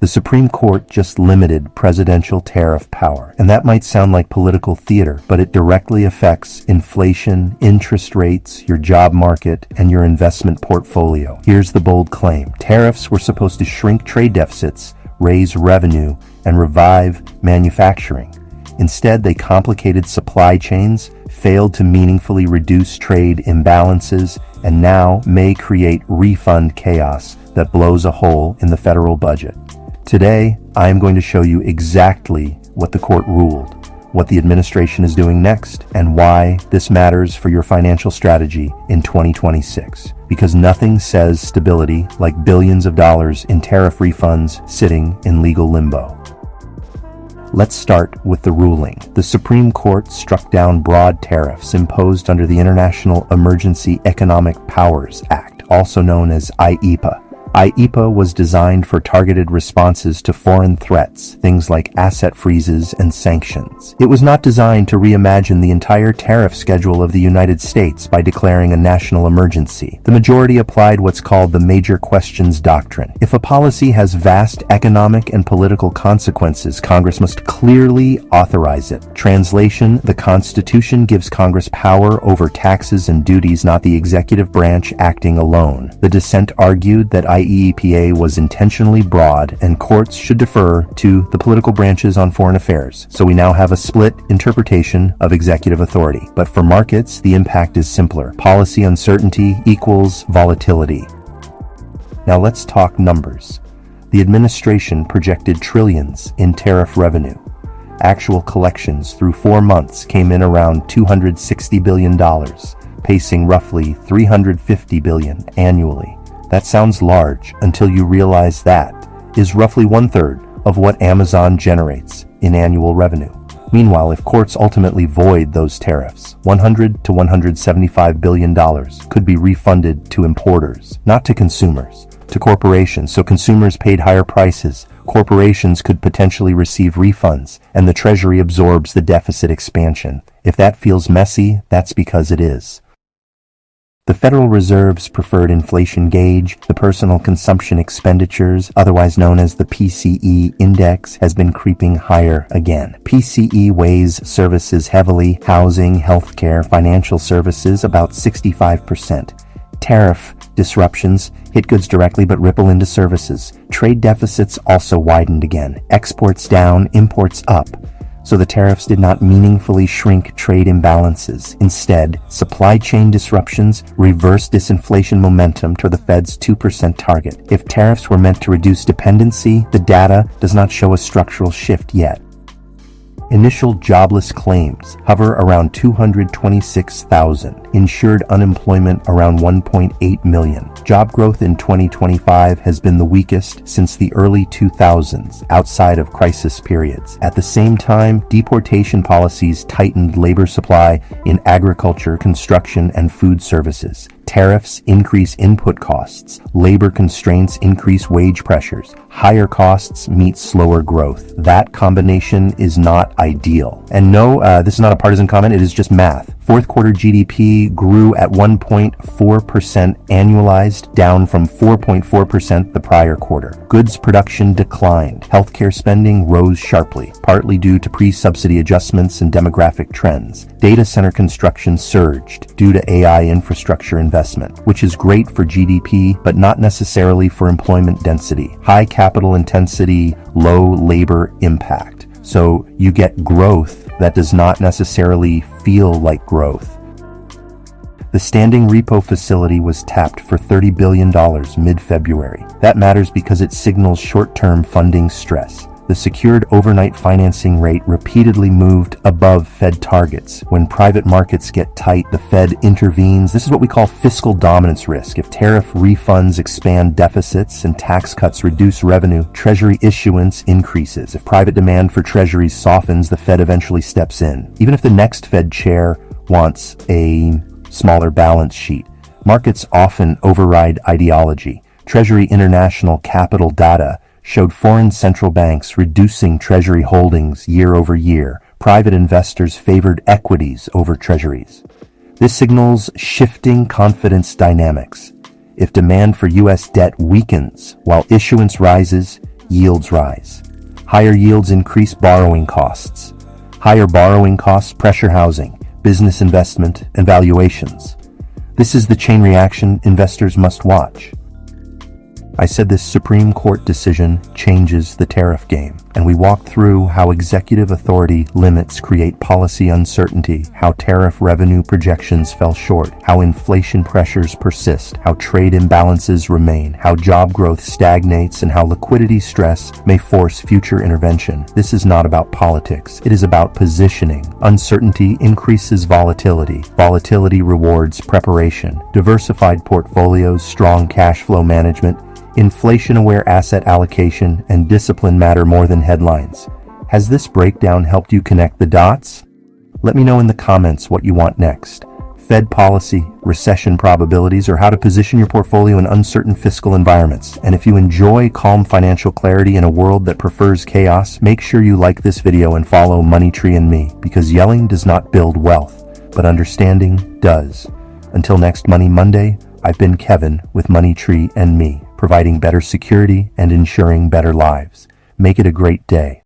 The Supreme Court just limited presidential tariff power, and that might sound like political theater, but it directly affects inflation, interest rates, your job market, and your investment portfolio. Here's the bold claim. Tariffs were supposed to shrink trade deficits, raise revenue, and revive manufacturing. Instead, they complicated supply chains, failed to meaningfully reduce trade imbalances, and now may create refund chaos that blows a hole in the federal budget. Today, I am going to show you exactly what the court ruled, what the administration is doing next, and why this matters for your financial strategy in 2026. Because nothing says stability like billions of dollars in tariff refunds sitting in legal limbo. Let's start with the ruling. The Supreme Court struck down broad tariffs imposed under the International Emergency Economic Powers Act, also known as IEEPA. IEEPA was designed for targeted responses to foreign threats, things like asset freezes and sanctions. It was not designed to reimagine the entire tariff schedule of the United States by declaring a national emergency. The majority applied what's called the major questions doctrine. If a policy has vast economic and political consequences, Congress must clearly authorize it. Translation: the Constitution gives Congress power over taxes and duties, not the executive branch acting alone. The dissent argued that IEEPA was intentionally broad and courts should defer to the political branches on foreign affairs. So we now have a split interpretation of executive authority. But for markets, the impact is simpler. Policy uncertainty equals volatility. Now let's talk numbers. The administration projected trillions in tariff revenue. Actual collections through 4 months came in around $260 billion, pacing roughly $350 billion annually. That sounds large until you realize that is roughly 1/3 of what Amazon generates in annual revenue. Meanwhile, if courts ultimately void those tariffs, $100 to $175 billion could be refunded to importers, not to consumers, to corporations. So consumers paid higher prices, corporations could potentially receive refunds, and the Treasury absorbs the deficit expansion. If that feels messy, that's because it is. The Federal Reserve's preferred inflation gauge, the Personal Consumption Expenditures, otherwise known as the PCE index, has been creeping higher again. PCE weighs services heavily: housing, healthcare, financial services, about 65%. Tariff disruptions hit goods directly but ripple into services. Trade deficits also widened again. Exports down, imports up. So the tariffs did not meaningfully shrink trade imbalances. Instead, supply chain disruptions reversed disinflation momentum toward the Fed's 2% target. If tariffs were meant to reduce dependency, the data does not show a structural shift yet. Initial jobless claims hover around 226,000. Insured unemployment around 1.8 million. Job growth in 2025 has been the weakest since the early 2000s, outside of crisis periods. At the same time, deportation policies tightened labor supply in agriculture, construction, and food services. Tariffs increase input costs. Labor constraints increase wage pressures. Higher costs meet slower growth. That combination is not ideal. And no, this is not a partisan comment, it is just math. Fourth quarter GDP grew at 1.4% annualized, down from 4.4% the prior quarter. Goods production declined. Healthcare spending rose sharply, partly due to pre-subsidy adjustments and demographic trends. Data center construction surged due to AI infrastructure investment, which is great for GDP, but not necessarily for employment density. High capital intensity, low labor impact. So you get growth that does not necessarily feel like growth. The standing repo facility was tapped for $30 billion mid-February. That matters because it signals short-term funding stress. The secured overnight financing rate repeatedly moved above Fed targets. When private markets get tight, the Fed intervenes. This is what we call fiscal dominance risk. If tariff refunds expand deficits and tax cuts reduce revenue, Treasury issuance increases. If private demand for Treasuries softens, the Fed eventually steps in. Even if the next Fed chair wants a smaller balance sheet, markets often override ideology. Treasury International capital data showed foreign central banks reducing Treasury holdings year over year. Private investors favored equities over Treasuries. This signals shifting confidence dynamics. If demand for U.S. debt weakens while issuance rises, yields rise. Higher yields increase borrowing costs. Higher borrowing costs pressure housing, business investment, and valuations. This is the chain reaction investors must watch. I said this Supreme Court decision changes the tariff game, and we walked through how executive authority limits create policy uncertainty, how tariff revenue projections fell short, how inflation pressures persist, how trade imbalances remain, how job growth stagnates, and how liquidity stress may force future intervention. This is not about politics. It is about positioning. Uncertainty increases volatility. Volatility rewards preparation. Diversified portfolios, strong cash flow management, inflation-aware asset allocation, and discipline matter more than headlines. Has this breakdown helped you connect the dots? Let me know in the comments what you want next. Fed policy, recession probabilities, or how to position your portfolio in uncertain fiscal environments. And if you enjoy calm financial clarity in a world that prefers chaos, make sure you like this video and follow moneytreeandme, because yelling does not build wealth, but understanding does. Until next Money Monday, I've been Kevin with MoneyTreeandMe, providing better security and ensuring better lives. Make it a great day.